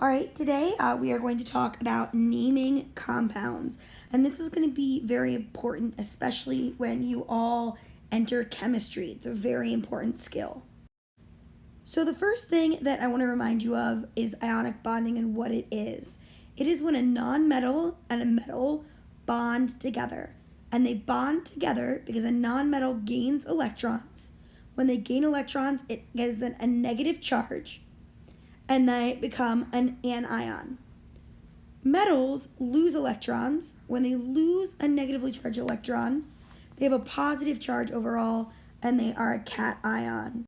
All right, today we are going to talk about naming compounds. And this is going to be very important, especially when you all enter chemistry. It's a very important skill. So, the first thing that I want to remind you of is ionic bonding and what it is. It is when a nonmetal and a metal bond together. And they bond together because a nonmetal gains electrons. When they gain electrons, it gives them a negative charge, and they become an anion. Metals lose electrons. When they lose a negatively charged electron, they have a positive charge overall, and they are a cation.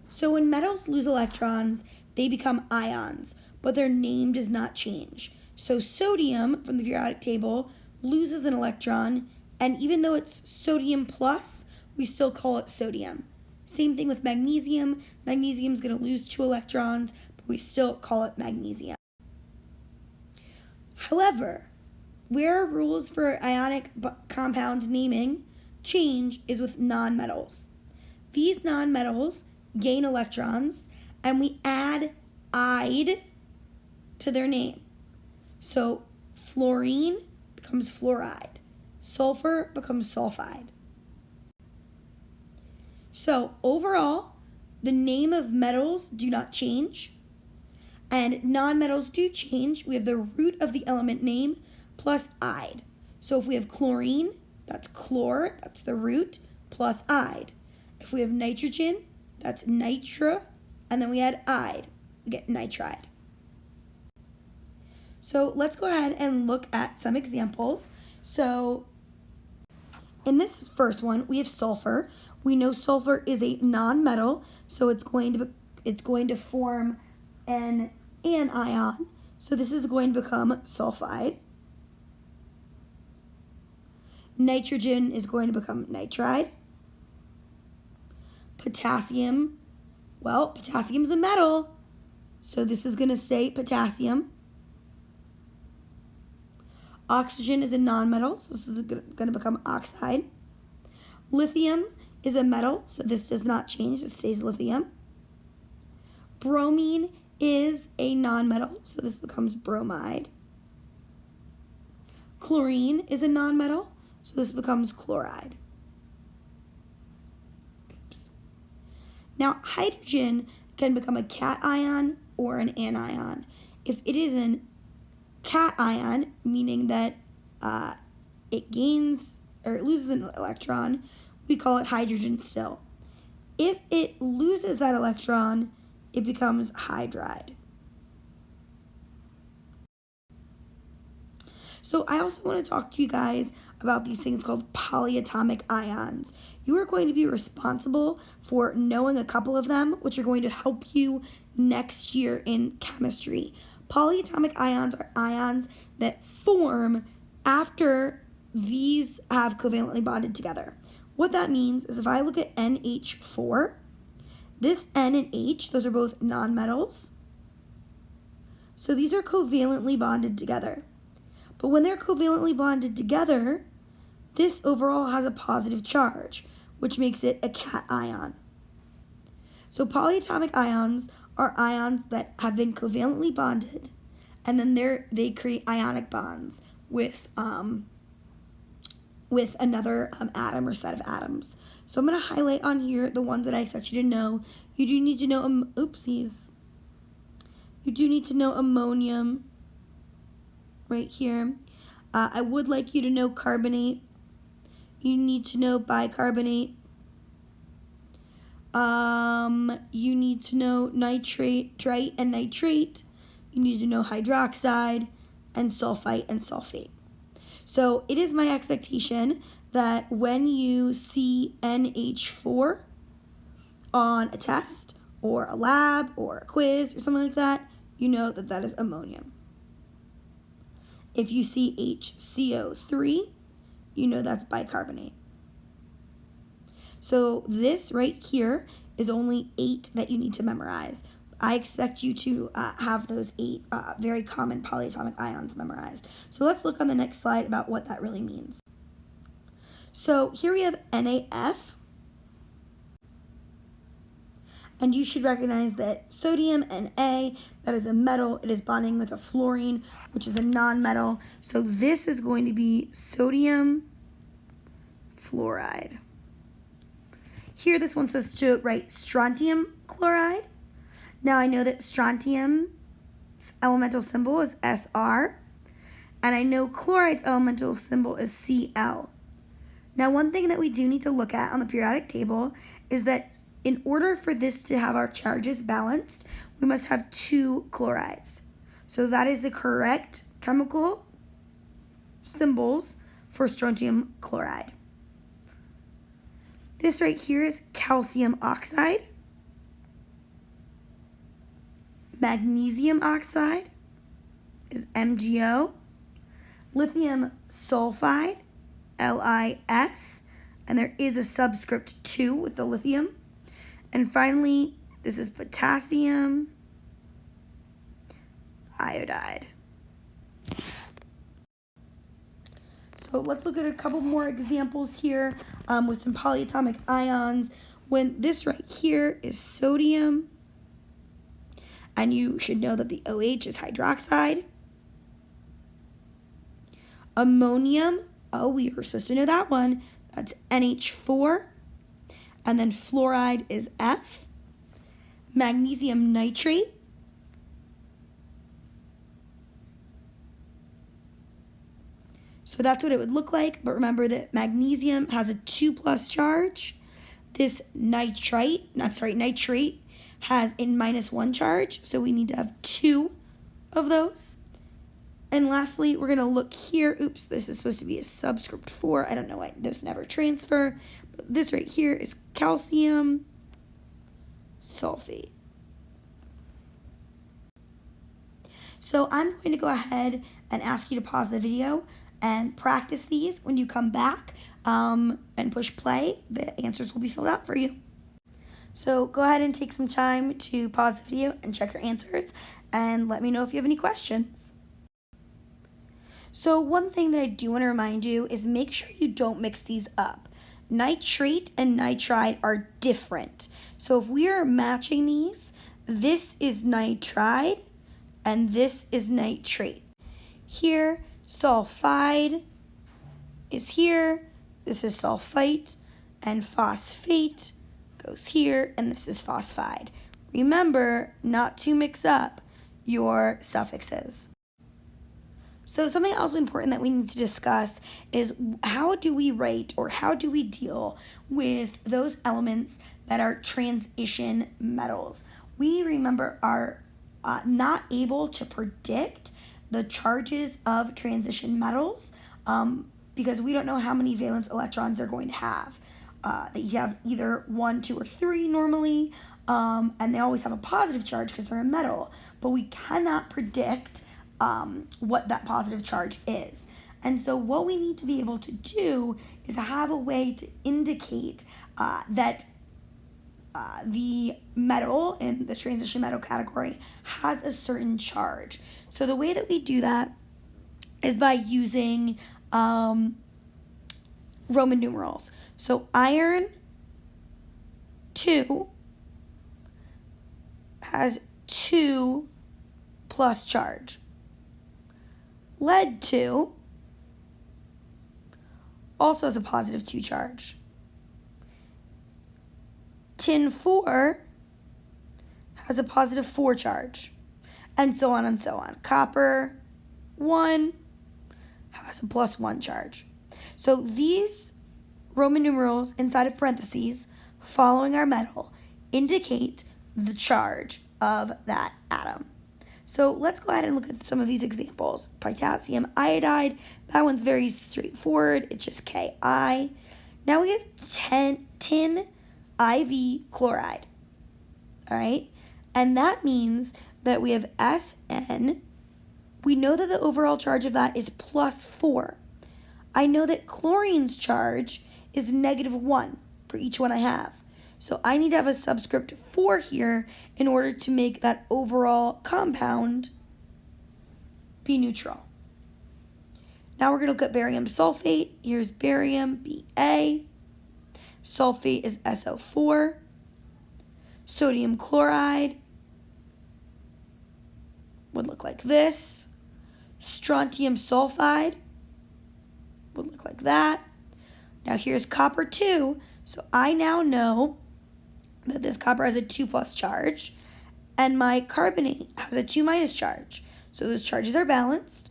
So when metals lose electrons, they become ions, but their name does not change. So sodium, from the periodic table, loses an electron, and even though it's sodium plus, we still call it sodium. Same thing with magnesium. Magnesium is going to lose 2 electrons, but we still call it magnesium. However, where rules for ionic compound naming change is with nonmetals. These nonmetals gain electrons, and we add "ide" to their name. So fluorine becomes fluoride. Sulfur becomes sulfide. So overall, the name of metals do not change, and nonmetals do change. We have the root of the element name plus "ide." So if we have chlorine, that's chlor, that's the root, plus "ide." If we have nitrogen, that's nitra, and then we add "ide," we get nitride. So let's go ahead and look at some examples. So in this first one, we have sulfur. We know sulfur is a nonmetal, so it's going to form an anion. So this is going to become sulfide. Nitrogen is going to become nitride. Potassium, well, potassium is a metal, so this is going to stay potassium. Oxygen is a nonmetal, so this is going to become oxide. Lithium is a metal, so this does not change, it stays lithium. Bromine is a nonmetal, so this becomes bromide. Chlorine is a nonmetal, so this becomes chloride. Now, hydrogen can become a cation or an anion. If it is an cation, meaning that it gains or it loses an electron, we call it hydrogen still. If it loses that electron, it becomes hydride. So I also want to talk to you guys about these things called polyatomic ions. You are going to be responsible for knowing a couple of them, which are going to help you next year in chemistry. Polyatomic ions are ions that form after these have covalently bonded together. What that means is if I look at NH4, this N and H, those are both nonmetals. So these are covalently bonded together. But when they're covalently bonded together, this overall has a positive charge, which makes it a cation. So polyatomic ions are ions that have been covalently bonded, and then they create ionic bonds with another atom or set of atoms. So I'm going to highlight on here the ones that I expect you to know. You do need to know, You do need to know ammonium right here. I would like you to know carbonate. You need to know bicarbonate. You need to know nitrite and nitrate. You need to know hydroxide and sulfite and sulfate. So it is my expectation that when you see NH4 on a test or a lab or a quiz or something like that, you know that that is ammonium. If you see HCO3, you know that's bicarbonate. So this right here is only 8 that you need to memorize. I expect you to have those 8 very common polyatomic ions memorized. So let's look on the next slide about what that really means. So here we have NAF. And you should recognize that sodium and A, that is a metal, it is bonding with a fluorine, which is a non-metal. So this is going to be sodium fluoride. Here this wants us to write strontium chloride. Now I know that strontium's elemental symbol is Sr, and I know chloride's elemental symbol is Cl. Now one thing that we do need to look at on the periodic table is that in order for this to have our charges balanced, we must have 2 chlorides. So that is the correct chemical symbols for strontium chloride. This right here is calcium oxide, magnesium oxide is MgO, lithium sulfide, Lis, and there is a subscript 2 with the lithium. And finally, this is potassium iodide. So let's look at a couple more examples here with some polyatomic ions. When this right here is sodium, and you should know that the OH is hydroxide. Ammonium, oh, we were supposed to know that one. That's NH4. And then fluoride is F. Magnesium nitrate. So that's what it would look like, but remember that magnesium has a 2+ charge. This nitrate has a -1 charge, so we need to have 2 of those. And lastly, we're going to look here. Oops, this is supposed to be a subscript 4. I don't know why those never transfer. But this right here is calcium sulfate. So I'm going to go ahead and ask you to pause the video and practice these. When you come back and push play, the answers will be filled out for you. So go ahead and take some time to pause the video and check your answers and let me know if you have any questions. So one thing that I do want to remind you is make sure you don't mix these up. Nitrate and nitride are different. So if we are matching these, this is nitride and this is nitrate. Here, sulfide is here, this is sulfite, and phosphate goes here, and this is phosphide. Remember not to mix up your suffixes. So something else important that we need to discuss is how do we write or how do we deal with those elements that are transition metals. We, remember, are not able to predict the charges of transition metals because we don't know how many valence electrons they're going to have. You have either 1, 2, or 3 normally, and they always have a positive charge because they're a metal, but we cannot predict what that positive charge is. And so what we need to be able to do is have a way to indicate that the metal in the transition metal category has a certain charge. So the way that we do that is by using Roman numerals. So iron 2 has 2+ charge. Lead 2 also has a positive 2 charge. Tin 4 has a positive 4 charge, and so on and so on. Copper 1 has a +1 charge. So these Roman numerals inside of parentheses following our metal indicate the charge of that atom. So let's go ahead and look at some of these examples. Potassium iodide, that one's very straightforward. It's just Ki. Now we have tin IV chloride, all right? And that means that we have Sn. We know that the overall charge of that is +4. I know that chlorine's charge is -1 for each one I have. So I need to have a subscript 4 here in order to make that overall compound be neutral. Now we're going to look at barium sulfate. Here's barium, Ba. Sulfate is SO4. Sodium chloride would look like this. Strontium sulfide would look like that. Now here's copper 2. So I now know that this copper has a 2+ charge, and my carbonate has a 2- charge. So those charges are balanced.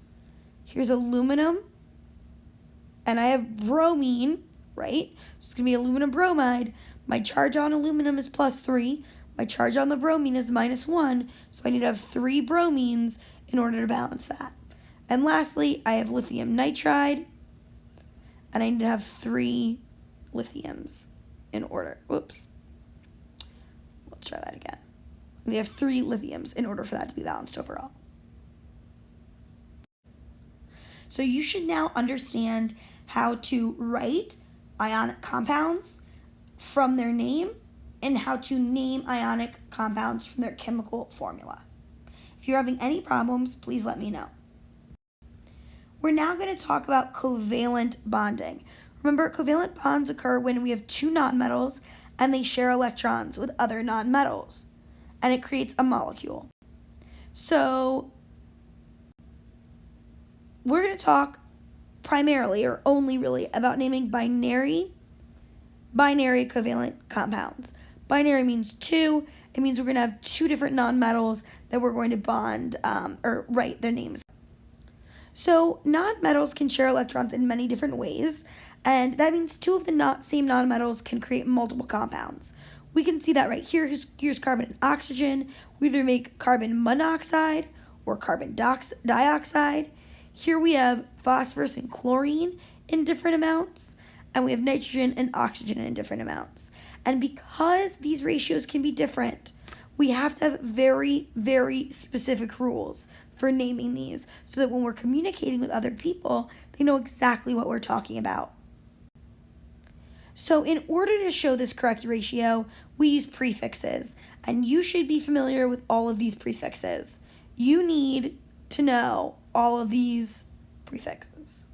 Here's aluminum, and I have bromine, right? So it's going to be aluminum bromide. My charge on aluminum is +3. My charge on the bromine is -1. So I need to have 3 bromines in order to balance that. And lastly, I have lithium nitride, and I need to have 3 lithiums in order. Whoops. Let's try that again. We have 3 lithiums in order for that to be balanced overall. So you should now understand how to write ionic compounds from their name and how to name ionic compounds from their chemical formula. If you're having any problems, please let me know. We're now going to talk about covalent bonding. Remember, covalent bonds occur when we have 2 nonmetals and they share electrons with other nonmetals, and it creates a molecule. So we're going to talk primarily or only really about naming binary covalent compounds. Binary means 2. It means we're going to have 2 different nonmetals that we're going to bond or write their names. So nonmetals can share electrons in many different ways, and that means 2 of the same nonmetals can create multiple compounds. We can see that right here. Here's carbon and oxygen. We either make carbon monoxide or carbon dioxide. Here we have phosphorus and chlorine in different amounts, and we have nitrogen and oxygen in different amounts. And because these ratios can be different, we have to have very, very specific rules for naming these so that when we're communicating with other people, they know exactly what we're talking about. So in order to show this correct ratio, we use prefixes, and you should be familiar with all of these prefixes. You need to know all of these prefixes.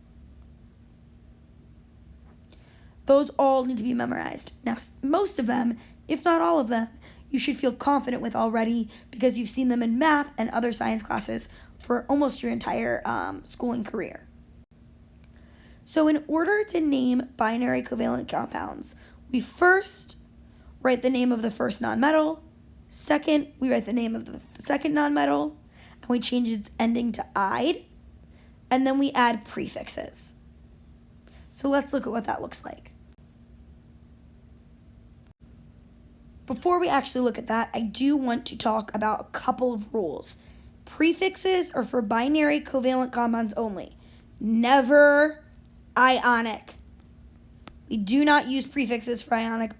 Those all need to be memorized. Now, most of them, if not all of them, you should feel confident with already because you've seen them in math and other science classes for almost your entire schooling career. So in order to name binary covalent compounds, we first write the name of the first nonmetal. Second, we write the name of the second nonmetal, and we change its ending to "ide," and then we add prefixes. So let's look at what that looks like. Before we actually look at that, I do want to talk about a couple of rules. Prefixes are for binary covalent compounds only. Never ionic. We do not use prefixes for ionic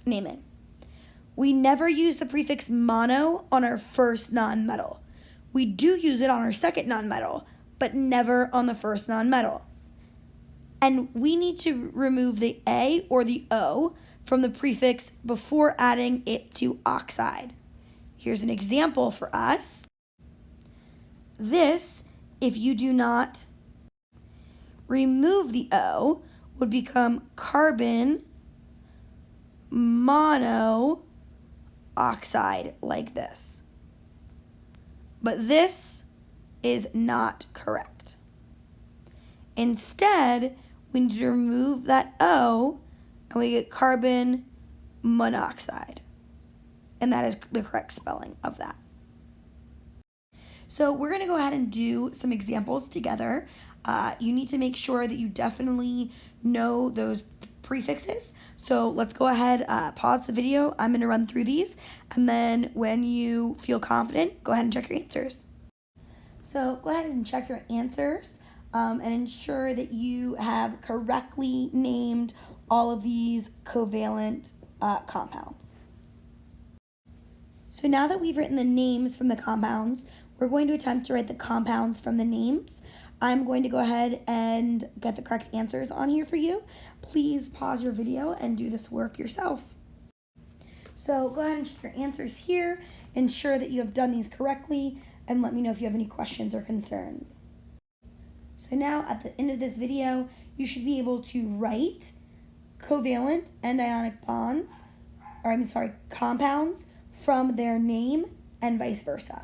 naming. We never use the prefix mono on our first nonmetal. We do use it on our second nonmetal, but never on the first nonmetal. And we need to remove the A or the O from the prefix before adding it to oxide. Here's an example for us. This, if you do not remove the O, would become carbon monoxide like this. But this is not correct. Instead, we need to remove that O and we get carbon monoxide. And that is the correct spelling of that. So we're going to go ahead and do some examples together. You need to make sure that you definitely know those prefixes. So let's go ahead, pause the video. I'm going to run through these. And then when you feel confident, go ahead and check your answers. So go ahead and check your answers and ensure that you have correctly named all of these covalent compounds. So now that we've written the names from the compounds, we're going to attempt to write the compounds from the names. I'm going to go ahead and get the correct answers on here for you. Please pause your video and do this work yourself. So go ahead and check your answers here. Ensure that you have done these correctly and let me know if you have any questions or concerns. So now at the end of this video, you should be able to write covalent and ionic bonds compounds from their name and vice versa.